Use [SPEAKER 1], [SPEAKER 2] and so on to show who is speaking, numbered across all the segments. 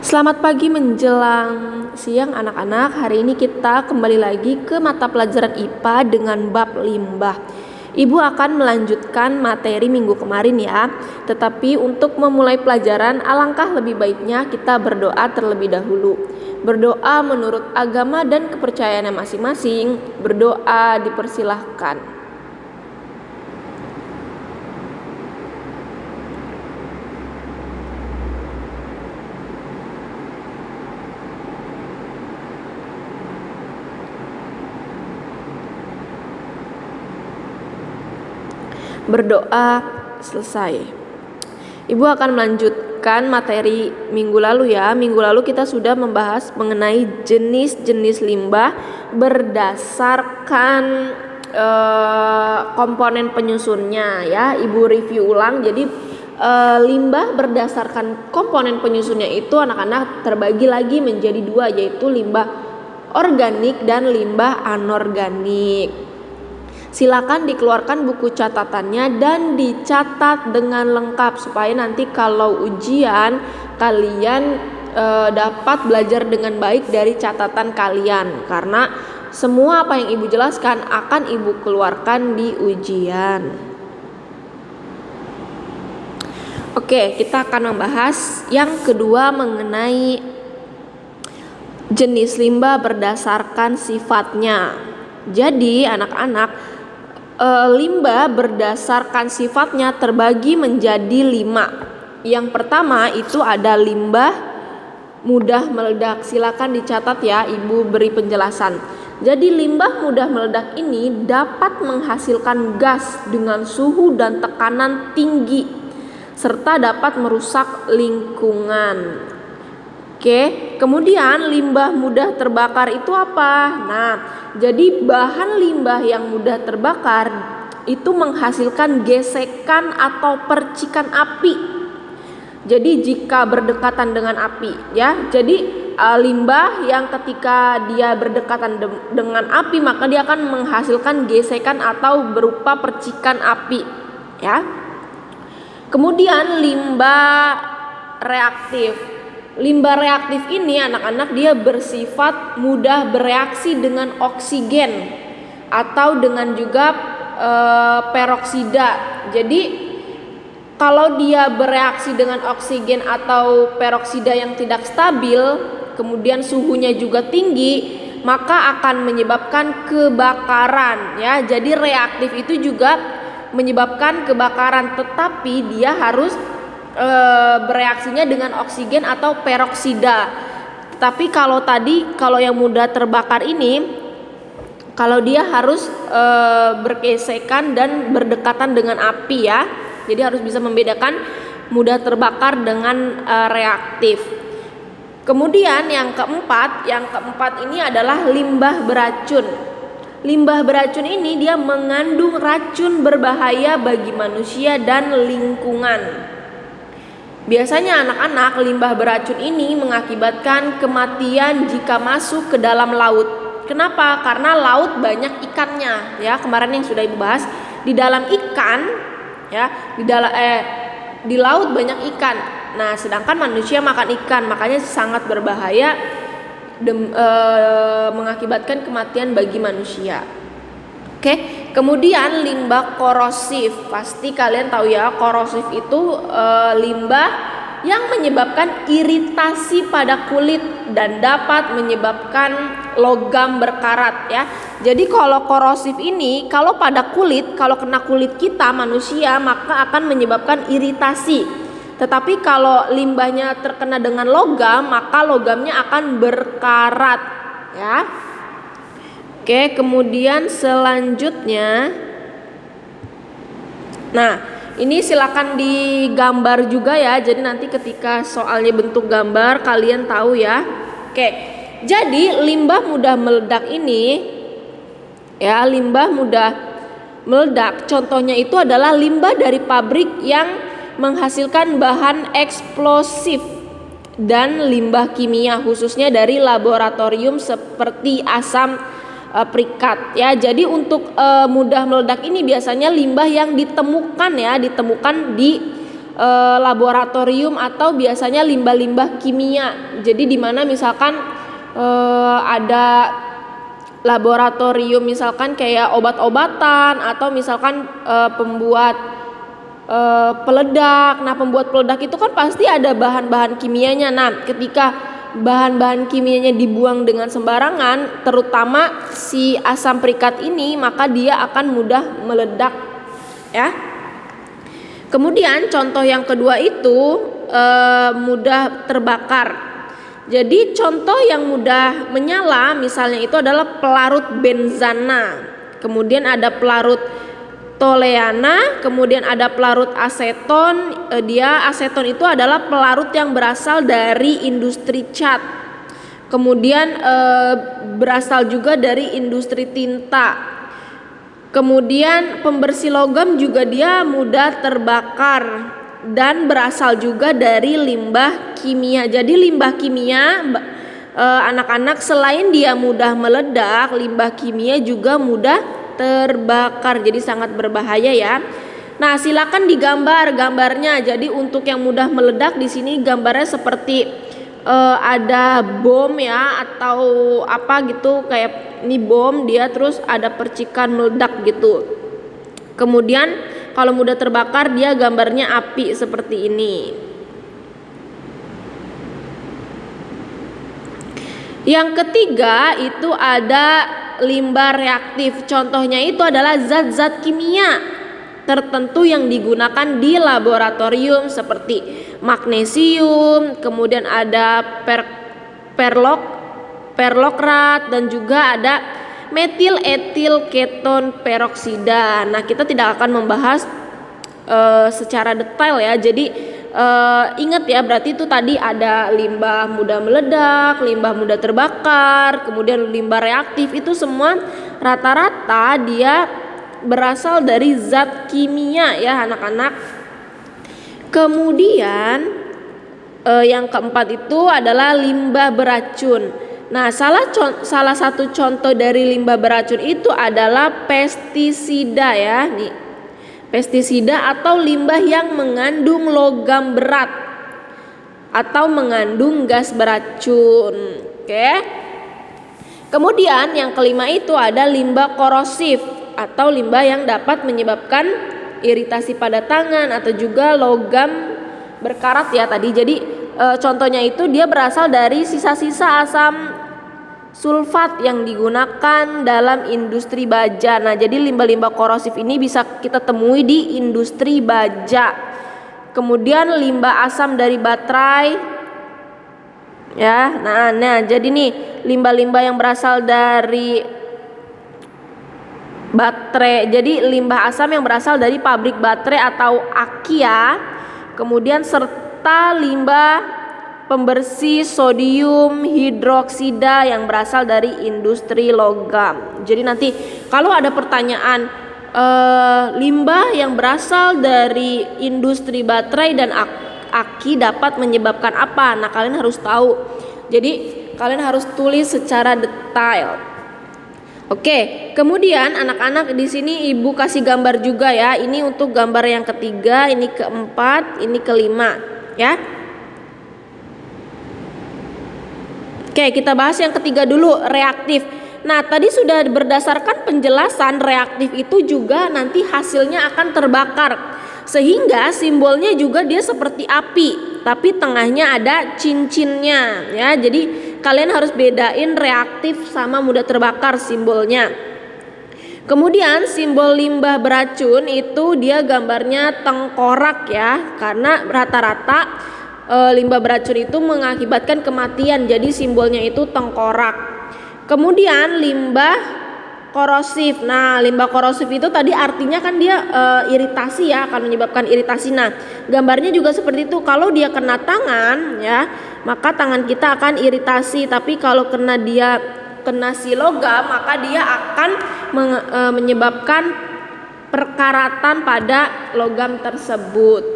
[SPEAKER 1] Selamat pagi menjelang siang anak-anak. Hari ini kita kembali lagi ke mata pelajaran IPA dengan bab limbah. Ibu akan melanjutkan materi minggu kemarin ya. Tetapi untuk memulai pelajaran, alangkah lebih baiknya kita berdoa terlebih dahulu. Berdoa menurut agama dan kepercayaannya masing-masing. Berdoa dipersilahkan. Berdoa selesai. Ibu akan melanjutkan materi minggu lalu ya. Minggu lalu kita sudah membahas mengenai jenis-jenis limbah berdasarkan komponen penyusunnya ya. Ibu review ulang. Jadi limbah berdasarkan komponen penyusunnya itu anak-anak terbagi lagi menjadi dua, yaitu limbah organik dan limbah anorganik. Silakan dikeluarkan buku catatannya dan dicatat dengan lengkap supaya nanti kalau ujian kalian dapat belajar dengan baik dari catatan kalian, karena semua apa yang ibu jelaskan akan ibu keluarkan di ujian. Oke, kita akan membahas yang kedua mengenai jenis limbah berdasarkan sifatnya. Jadi anak-anak, limbah berdasarkan sifatnya terbagi menjadi 5. Yang pertama itu ada limbah mudah meledak. Silakan dicatat ya, ibu beri penjelasan. Jadi limbah mudah meledak ini dapat menghasilkan gas dengan suhu dan tekanan tinggi serta dapat merusak lingkungan. Oke, kemudian limbah mudah terbakar itu apa? Nah, jadi bahan limbah yang mudah terbakar itu menghasilkan gesekan atau percikan api. Jadi jika berdekatan dengan api ya. Jadi limbah yang ketika dia berdekatan dengan api maka dia akan menghasilkan gesekan atau berupa percikan api ya. Kemudian limbah reaktif. Limbah reaktif ini anak-anak dia bersifat mudah bereaksi dengan oksigen atau dengan juga peroksida. Jadi kalau dia bereaksi dengan oksigen atau peroksida yang tidak stabil, kemudian suhunya juga tinggi, maka akan menyebabkan kebakaran ya. Jadi reaktif itu juga menyebabkan kebakaran, tetapi dia harus bereaksinya dengan oksigen atau peroksida. Tapi kalau yang mudah terbakar ini, kalau dia harus bergesekan dan berdekatan dengan api ya. Jadi harus bisa membedakan mudah terbakar dengan reaktif. Kemudian yang keempat ini adalah limbah beracun. Limbah beracun ini dia mengandung racun berbahaya bagi manusia dan lingkungan. Biasanya anak-anak, limbah beracun ini mengakibatkan kematian jika masuk ke dalam laut. Kenapa? Karena laut banyak ikannya ya. Kemarin yang sudah ibu bahas, di dalam ikan ya, di laut banyak ikan. Nah, sedangkan manusia makan ikan, makanya sangat berbahaya, mengakibatkan kematian bagi manusia. Oke, kemudian limbah korosif. Pasti kalian tahu ya, korosif itu limbah yang menyebabkan iritasi pada kulit dan dapat menyebabkan logam berkarat ya. Jadi kalau korosif ini kalau pada kulit, kalau kena kulit kita manusia maka akan menyebabkan iritasi. Tetapi kalau limbahnya terkena dengan logam, maka logamnya akan berkarat ya. Oke, kemudian selanjutnya, nah ini silakan digambar juga ya. Jadi nanti ketika soalnya bentuk gambar kalian tahu ya. Oke, jadi limbah mudah meledak ini ya, limbah mudah meledak contohnya itu adalah limbah dari pabrik yang menghasilkan bahan eksplosif dan limbah kimia khususnya dari laboratorium seperti asam perikat ya. Jadi untuk mudah meledak ini biasanya limbah yang ditemukan di laboratorium atau biasanya limbah-limbah kimia. Jadi di mana misalkan ada laboratorium misalkan kayak obat-obatan atau misalkan pembuat peledak. Nah, pembuat peledak itu kan pasti ada bahan-bahan kimianya. Nah, ketika bahan-bahan kimianya dibuang dengan sembarangan, terutama si asam perikat ini, maka dia akan mudah meledak, ya. Kemudian contoh yang kedua itu mudah terbakar. Jadi contoh yang mudah menyala misalnya itu adalah pelarut benzana. Kemudian ada pelarut toleana, kemudian ada pelarut aseton. Aseton itu adalah pelarut yang berasal dari industri cat. Kemudian berasal juga dari industri tinta. Kemudian pembersih logam juga dia mudah terbakar dan berasal juga dari limbah kimia. Jadi limbah kimia anak-anak selain dia mudah meledak, limbah kimia juga mudah terbakar. Jadi sangat berbahaya ya. Nah, silakan digambar gambarnya. Jadi untuk yang mudah meledak di sini gambarnya seperti ada bom ya atau apa gitu, kayak ini bom dia terus ada percikan meledak gitu. Kemudian kalau mudah terbakar dia gambarnya api seperti ini. Yang ketiga itu ada limbah reaktif. Contohnya itu adalah zat-zat kimia tertentu yang digunakan di laboratorium seperti magnesium, kemudian ada perlokrat dan juga ada metil etil keton peroksida. Nah, kita tidak akan membahas secara detail ya. Jadi ingat ya, berarti itu tadi ada limbah mudah meledak, limbah mudah terbakar, kemudian limbah reaktif. Itu semua rata-rata dia berasal dari zat kimia ya anak-anak. Kemudian yang keempat itu adalah limbah beracun. Nah, salah satu contoh dari limbah beracun itu adalah pestisida ya. Nih, pestisida atau limbah yang mengandung logam berat atau mengandung gas beracun. Oke. Kemudian yang kelima itu ada limbah korosif atau limbah yang dapat menyebabkan iritasi pada tangan atau juga logam berkarat ya tadi. Jadi contohnya itu dia berasal dari sisa-sisa asam sulfat yang digunakan dalam industri baja. Nah, jadi limbah-limbah korosif ini bisa kita temui di industri baja. Kemudian limbah asam dari baterai ya. Nah jadi nih limbah-limbah yang berasal dari baterai. Jadi limbah asam yang berasal dari pabrik baterai atau aki ya. Kemudian serta limbah pembersih sodium hidroksida yang berasal dari industri logam. Jadi nanti kalau ada pertanyaan limbah yang berasal dari industri baterai dan aki dapat menyebabkan apa? Nah, kalian harus tahu. Jadi kalian harus tulis secara detail. Oke, kemudian anak-anak di sini ibu kasih gambar juga ya. Ini untuk gambar yang ketiga, ini keempat, ini kelima, ya. Oke, kita bahas yang ketiga dulu, reaktif. Nah, tadi sudah berdasarkan penjelasan reaktif itu juga nanti hasilnya akan terbakar. Sehingga simbolnya juga dia seperti api, tapi tengahnya ada cincinnya, ya. Jadi kalian harus bedain reaktif sama mudah terbakar simbolnya. Kemudian simbol limbah beracun itu dia gambarnya tengkorak ya, karena rata-rata limbah beracun itu mengakibatkan kematian. Jadi simbolnya itu tengkorak. Kemudian limbah korosif. Nah, limbah korosif itu tadi artinya kan dia iritasi ya, akan menyebabkan iritasi. Nah, gambarnya juga seperti itu. Kalau dia kena tangan ya, maka tangan kita akan iritasi. Tapi kalau kena si logam, maka dia akan menyebabkan perkaratan pada logam tersebut.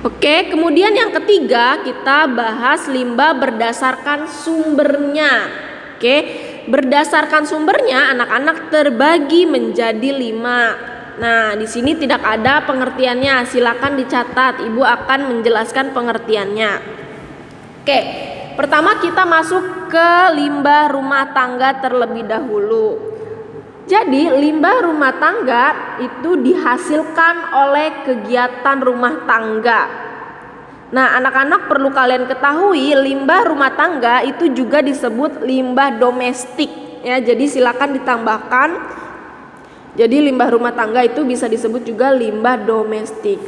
[SPEAKER 1] Oke, kemudian yang ketiga kita bahas limbah berdasarkan sumbernya. Oke, berdasarkan sumbernya anak-anak terbagi menjadi 5. Nah, di sini tidak ada pengertiannya. Silakan dicatat. Ibu akan menjelaskan pengertiannya. Oke, pertama kita masuk ke limbah rumah tangga terlebih dahulu. Jadi, limbah rumah tangga itu dihasilkan oleh kegiatan rumah tangga. Nah, anak-anak perlu kalian ketahui, limbah rumah tangga itu juga disebut limbah domestik ya. Jadi silakan ditambahkan. Jadi limbah rumah tangga itu bisa disebut juga limbah domestik.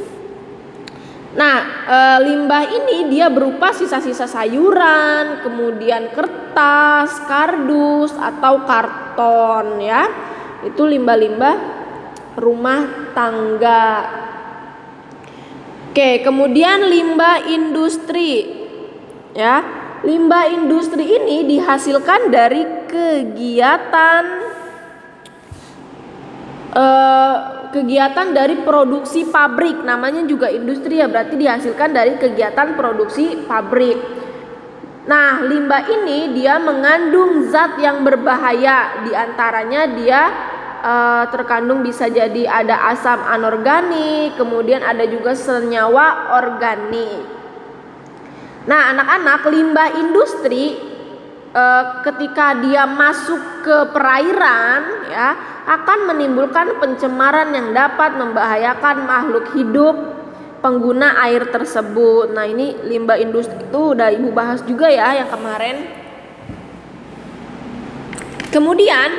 [SPEAKER 1] Nah, limbah ini dia berupa sisa-sisa sayuran, kemudian kertas, kardus atau karton ya. Itu limbah-limbah rumah tangga. Oke, kemudian limbah industri. Ya. Limbah industri ini dihasilkan dari kegiatan dari produksi pabrik, namanya juga industri ya, berarti dihasilkan dari kegiatan produksi pabrik. Nah, limbah ini dia mengandung zat yang berbahaya, diantaranya dia terkandung bisa jadi ada asam anorganik, kemudian ada juga senyawa organik. Nah, anak-anak, limbah industri ketika dia masuk ke perairan ya akan menimbulkan pencemaran yang dapat membahayakan makhluk hidup pengguna air tersebut. Nah, ini limbah industri itu udah Ibu bahas juga ya yang kemarin. Kemudian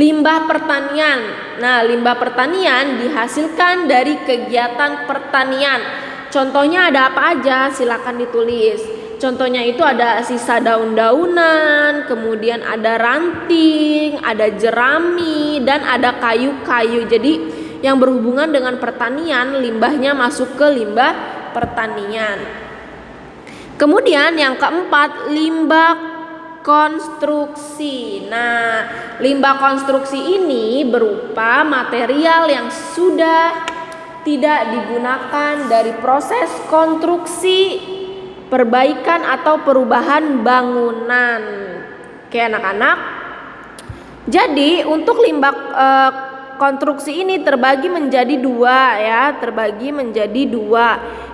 [SPEAKER 1] limbah pertanian. Nah, limbah pertanian dihasilkan dari kegiatan pertanian. Contohnya ada apa aja? Silakan ditulis. Contohnya itu ada sisa daun-daunan, kemudian ada ranting, ada jerami, dan ada kayu-kayu. Jadi yang berhubungan dengan pertanian, limbahnya masuk ke limbah pertanian. Kemudian yang keempat, limbah konstruksi. Nah, limbah konstruksi ini berupa material yang sudah tidak digunakan dari proses konstruksi, perbaikan atau perubahan bangunan. Oke anak-anak. Jadi untuk limbah konstruksi ini terbagi menjadi dua ya,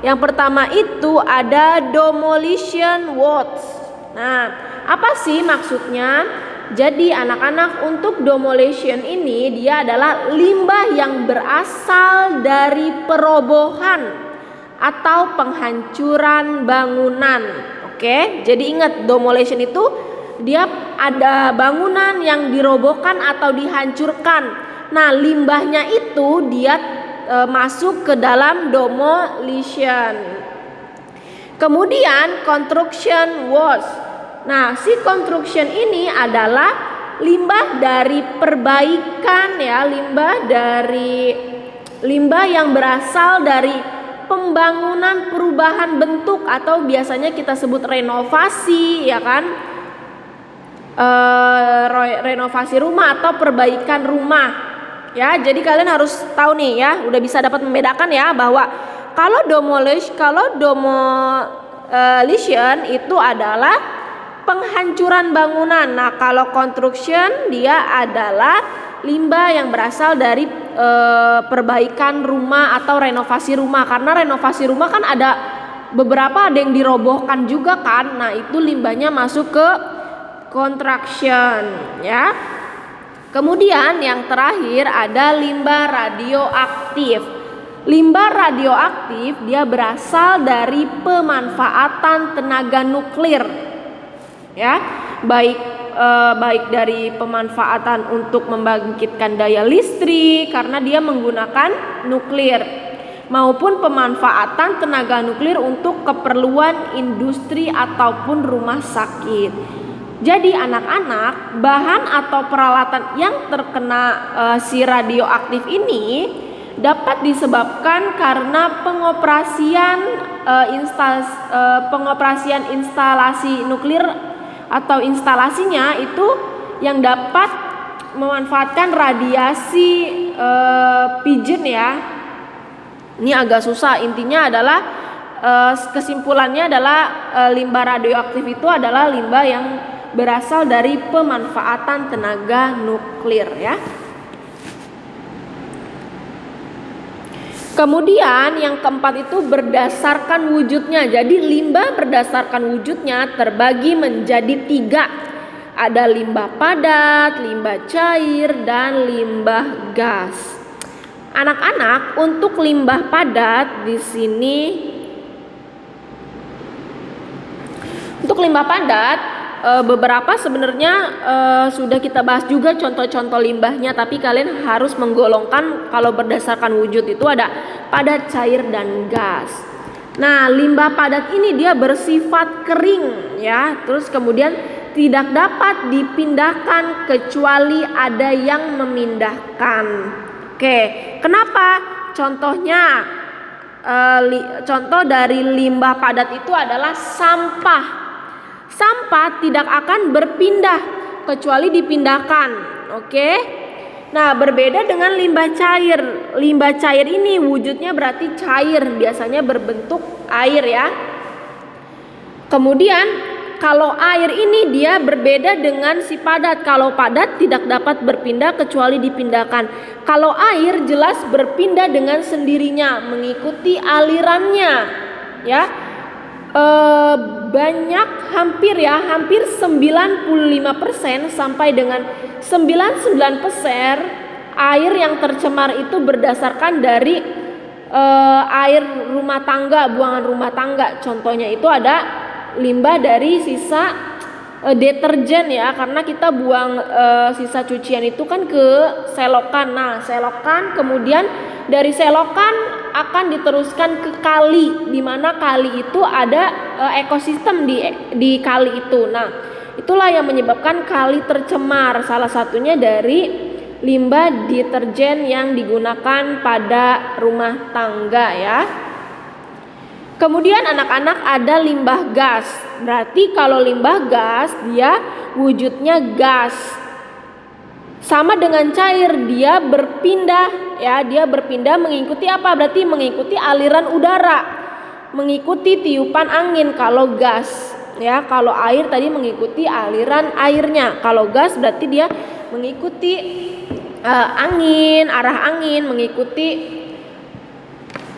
[SPEAKER 1] Yang pertama itu ada demolition waste. Nah, apa sih maksudnya? Jadi anak-anak, untuk demolition ini dia adalah limbah yang berasal dari perobohan atau penghancuran bangunan. Oke, jadi ingat, demolition itu dia ada bangunan yang dirobohkan atau dihancurkan. Nah, limbahnya itu dia masuk ke dalam demolition. Kemudian construction waste. Nah, si construction ini adalah limbah dari perbaikan ya, limbah yang berasal dari pembangunan perubahan bentuk atau biasanya kita sebut renovasi ya kan, renovasi rumah atau perbaikan rumah ya. Jadi kalian harus tahu nih ya, udah bisa dapat membedakan ya bahwa kalau demolition itu adalah penghancuran bangunan. Nah, kalau construction dia adalah limbah yang berasal dari perbaikan rumah atau renovasi rumah. Karena renovasi rumah kan ada yang dirobohkan juga kan. Nah, itu limbahnya masuk ke construction ya. Kemudian yang terakhir ada limbah radioaktif. Limbah radioaktif dia berasal dari pemanfaatan tenaga nuklir. Ya, baik dari pemanfaatan untuk membangkitkan daya listrik karena dia menggunakan nuklir, maupun pemanfaatan tenaga nuklir untuk keperluan industri ataupun rumah sakit. Jadi anak-anak, bahan atau peralatan yang terkena si radioaktif ini dapat disebabkan karena pengoperasian instalasi nuklir atau instalasinya itu yang dapat memanfaatkan radiasi pijen ya. Ini agak susah, intinya adalah kesimpulannya adalah limbah radioaktif itu adalah limbah yang berasal dari pemanfaatan tenaga nuklir ya. Kemudian yang keempat itu berdasarkan wujudnya. Jadi limbah berdasarkan wujudnya terbagi menjadi 3. Ada limbah padat, limbah cair, dan limbah gas. Anak-anak, untuk limbah padat di sini, untuk limbah padat beberapa sebenarnya sudah kita bahas juga contoh-contoh limbahnya, tapi kalian harus menggolongkan kalau berdasarkan wujud itu ada padat, cair, dan gas. Nah, limbah padat ini dia bersifat kering ya, terus kemudian tidak dapat dipindahkan kecuali ada yang memindahkan. Oke, kenapa? Contohnya contoh dari limbah padat itu adalah sampah. Sampah tidak akan berpindah kecuali dipindahkan. Oke. Nah, berbeda dengan limbah cair. Limbah cair ini wujudnya berarti cair, biasanya berbentuk air ya. Kemudian kalau air ini dia berbeda dengan si padat. Kalau padat tidak dapat berpindah kecuali dipindahkan. Kalau air jelas berpindah dengan sendirinya mengikuti alirannya ya. Banyak hampir 95% sampai dengan 99% air yang tercemar itu berdasarkan dari air rumah tangga, buangan rumah tangga. Contohnya itu ada limbah dari sisa deterjen ya, karena kita buang sisa cucian itu kan ke selokan. Nah, selokan kemudian dari selokan akan diteruskan ke kali, di mana kali itu ada ekosistem di kali itu. Nah, itulah yang menyebabkan kali tercemar. Salah satunya dari limbah deterjen yang digunakan pada rumah tangga ya. Kemudian anak-anak ada limbah gas. Berarti kalau limbah gas dia wujudnya gas. Sama dengan cair, dia berpindah ya, dia berpindah mengikuti apa? Berarti mengikuti aliran udara, mengikuti tiupan angin kalau gas ya. Kalau air tadi mengikuti aliran airnya. Kalau gas berarti dia mengikuti angin, arah angin, mengikuti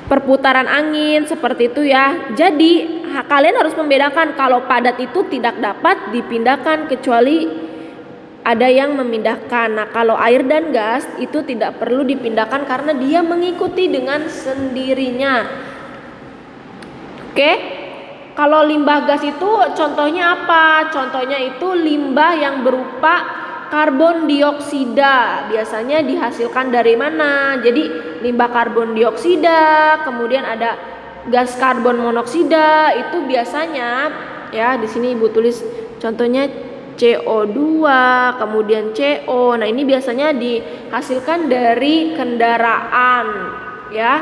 [SPEAKER 1] perputaran angin seperti itu ya. Jadi kalian harus membedakan kalau padat itu tidak dapat dipindahkan kecuali ada yang memindahkan. Nah, kalau air dan gas itu tidak perlu dipindahkan karena dia mengikuti dengan sendirinya. Oke. Kalau limbah gas itu contohnya apa? Contohnya itu limbah yang berupa karbon dioksida. Biasanya dihasilkan dari mana? Jadi limbah karbon dioksida, kemudian ada gas karbon monoksida, itu biasanya ya di sini Ibu tulis contohnya CO2, kemudian CO. Nah, ini biasanya dihasilkan dari kendaraan ya.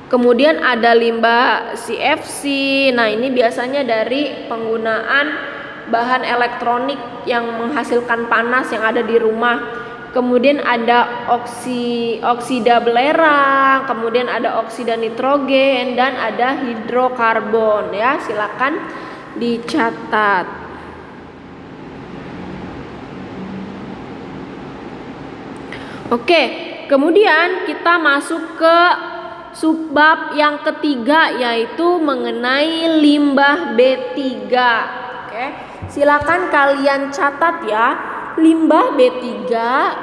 [SPEAKER 1] Kemudian ada limbah CFC. Nah, ini biasanya dari penggunaan bahan elektronik yang menghasilkan panas yang ada di rumah. Kemudian ada oksida belerang, kemudian ada oksida nitrogen, dan ada hidrokarbon ya. Silakan dicatat. Oke, kemudian kita masuk ke subbab yang ketiga, yaitu mengenai limbah B3. Oke, silakan kalian catat ya. Limbah B3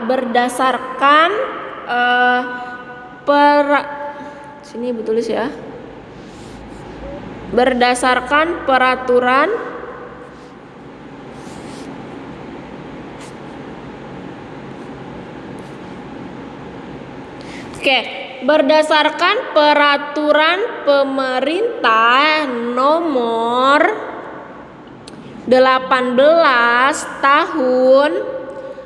[SPEAKER 1] berdasarkan sini Ibu tulis ya. Berdasarkan peraturan berdasarkan peraturan pemerintah nomor 18 tahun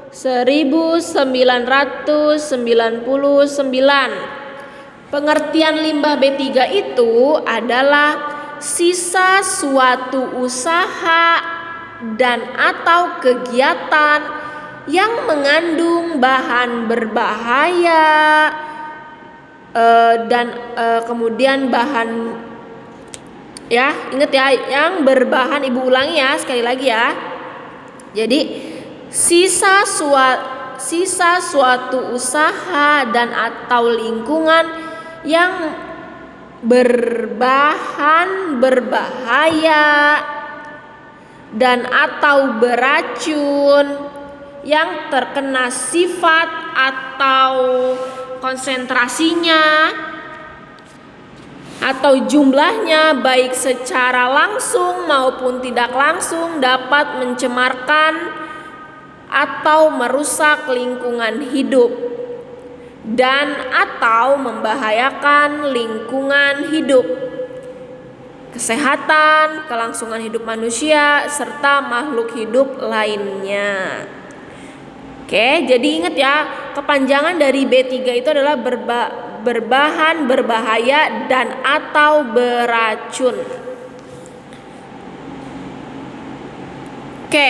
[SPEAKER 1] 1999. Pengertian limbah B3 itu adalah sisa suatu usaha dan atau kegiatan yang mengandung bahan berbahaya dan kemudian bahan ya, ingat ya, yang berbahan, Ibu ulangi ya sekali lagi ya. Jadi sisa suatu usaha dan atau lingkungan yang berbahan berbahaya dan atau beracun yang terkena sifat atau konsentrasinya atau jumlahnya baik secara langsung maupun tidak langsung dapat mencemarkan atau merusak lingkungan hidup dan atau membahayakan lingkungan hidup, kesehatan, kelangsungan hidup manusia serta makhluk hidup lainnya. Oke, jadi ingat ya, kepanjangan dari B3 itu adalah berbahan berbahaya dan atau beracun. Oke,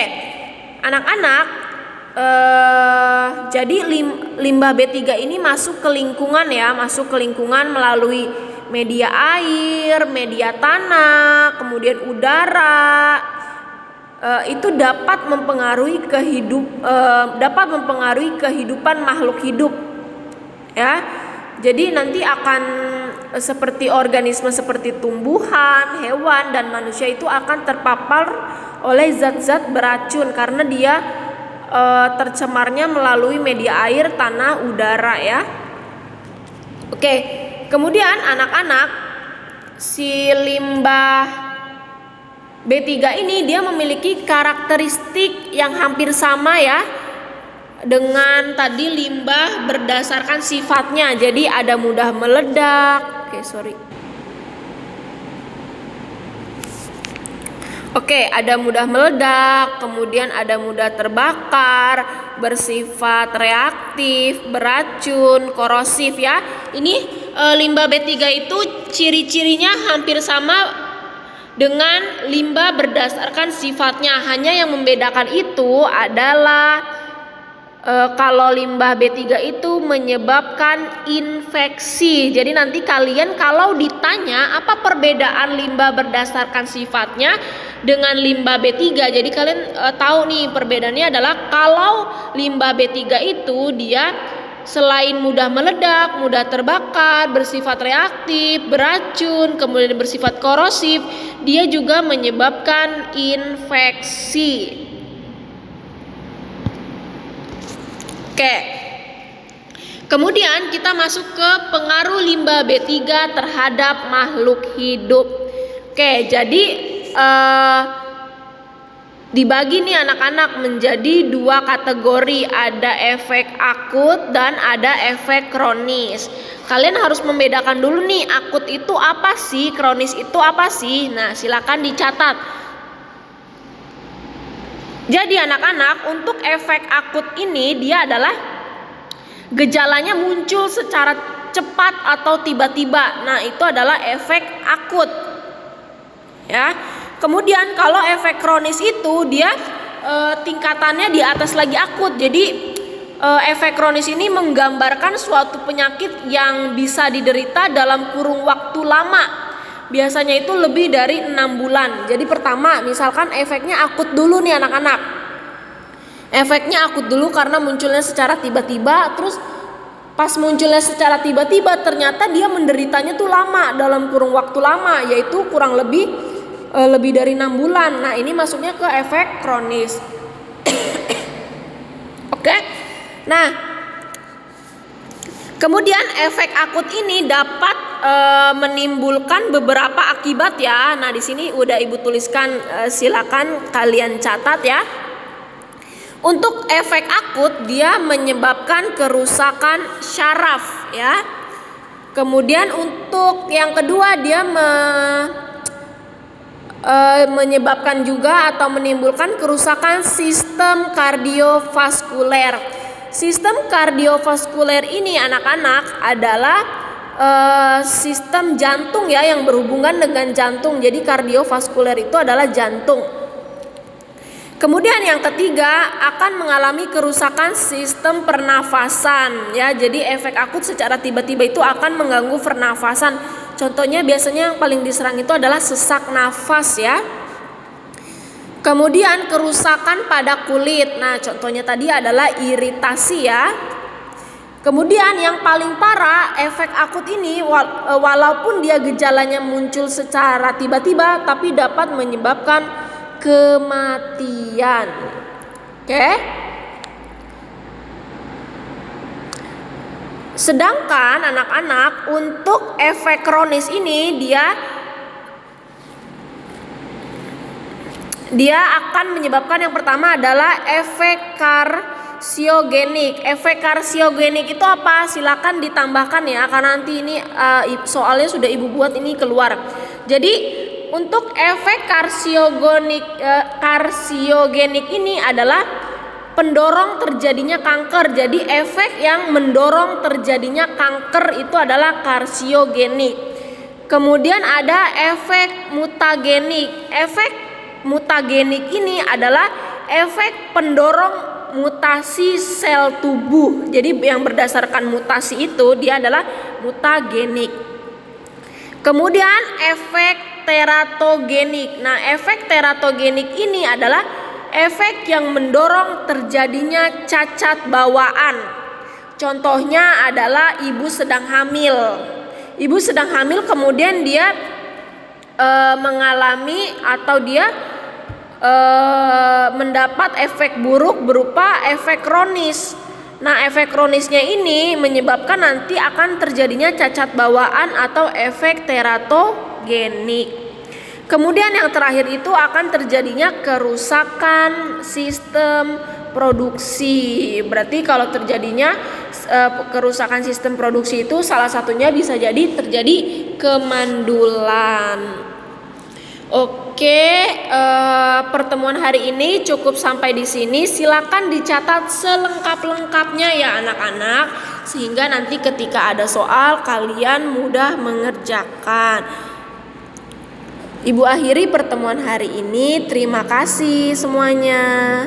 [SPEAKER 1] anak-anak, jadi limbah B3 ini masuk ke lingkungan ya, masuk ke lingkungan melalui media air, media tanah, kemudian udara. Itu dapat mempengaruhi kehidupan makhluk hidup ya. Jadi nanti akan seperti organisme seperti tumbuhan, hewan dan manusia itu akan terpapar oleh zat-zat beracun karena dia tercemarnya melalui media air, tanah, udara ya. Oke, kemudian anak-anak, si limbah B3 ini dia memiliki karakteristik yang hampir sama ya dengan tadi limbah berdasarkan sifatnya. Jadi ada mudah meledak. Ada mudah meledak, kemudian ada mudah terbakar, bersifat reaktif, beracun, korosif ya. Ini limbah B3 itu ciri-cirinya hampir sama dengan limbah berdasarkan sifatnya. Hanya yang membedakan itu adalah kalau limbah B3 itu menyebabkan infeksi. Jadi nanti kalian kalau ditanya apa perbedaan limbah berdasarkan sifatnya dengan limbah B3, jadi kalian tahu nih perbedaannya adalah kalau limbah B3 itu dia selain mudah meledak, mudah terbakar, bersifat reaktif, beracun, kemudian bersifat korosif, dia juga menyebabkan infeksi. Oke. Kemudian kita masuk ke pengaruh limbah B3 terhadap makhluk hidup. Oke, jadi dibagi nih anak-anak menjadi dua kategori, ada efek akut dan ada efek kronis. Kalian harus membedakan dulu nih, akut itu apa sih, kronis itu apa sih. Nah, silakan dicatat. Jadi anak-anak, untuk efek akut ini dia adalah gejalanya muncul secara cepat atau tiba-tiba. Nah, itu adalah efek akut. Ya. Kemudian kalau efek kronis itu dia tingkatannya di atas lagi akut. Jadi efek kronis ini menggambarkan suatu penyakit yang bisa diderita dalam kurun waktu lama. Biasanya itu lebih dari 6 bulan. Jadi pertama misalkan efeknya akut dulu nih anak-anak. Efeknya akut dulu karena munculnya secara tiba-tiba. Terus pas munculnya secara tiba-tiba ternyata dia menderitanya tuh lama, dalam kurun waktu lama, yaitu kurang lebih dari 6 bulan. Nah, ini masuknya ke efek kronis. Oke. Nah, kemudian efek akut ini dapat menimbulkan beberapa akibat ya. Nah, di sini udah Ibu tuliskan, silakan kalian catat ya. Untuk efek akut dia menyebabkan kerusakan syaraf ya. Kemudian untuk yang kedua dia menyebabkan juga atau menimbulkan kerusakan sistem kardiovaskuler. Sistem kardiovaskuler ini anak-anak adalah sistem jantung ya, yang berhubungan dengan jantung. Jadi kardiovaskuler itu adalah jantung. Kemudian yang ketiga akan mengalami kerusakan sistem pernafasan ya. Jadi efek akut secara tiba-tiba itu akan mengganggu pernafasan. Contohnya biasanya yang paling diserang itu adalah sesak nafas ya. Kemudian kerusakan pada kulit. Nah, contohnya tadi adalah iritasi ya. Kemudian yang paling parah, efek akut ini walaupun dia gejalanya muncul secara tiba-tiba tapi dapat menyebabkan kematian. Oke? Sedangkan anak-anak untuk efek kronis ini dia akan menyebabkan yang pertama adalah efek karsiogenik. Efek karsiogenik itu apa? Silakan ditambahkan ya, karena nanti ini soalnya sudah ibu buat ini keluar. Jadi untuk efek karsiogenik ini adalah pendorong terjadinya kanker. Jadi efek yang mendorong terjadinya kanker itu adalah karsiogenik. Kemudian ada efek mutagenik. Efek mutagenik ini adalah efek pendorong mutasi sel tubuh. Jadi yang berdasarkan mutasi itu dia adalah mutagenik. Kemudian efek teratogenik. Nah, efek teratogenik ini adalah efek yang mendorong terjadinya cacat bawaan. Contohnya adalah ibu sedang hamil. Ibu sedang hamil kemudian dia mengalami atau dia mendapat efek buruk berupa efek kronis. Nah, efek kronisnya ini menyebabkan nanti akan terjadinya cacat bawaan atau efek teratogenik. Kemudian yang terakhir itu akan terjadinya kerusakan sistem produksi. Berarti kalau terjadinya kerusakan sistem produksi itu salah satunya bisa jadi terjadi kemandulan. Oke, pertemuan hari ini cukup sampai di sini. Silakan dicatat selengkap-lengkapnya ya anak-anak, sehingga nanti ketika ada soal kalian mudah mengerjakan. Ibu akhiri pertemuan hari ini. Terima kasih semuanya.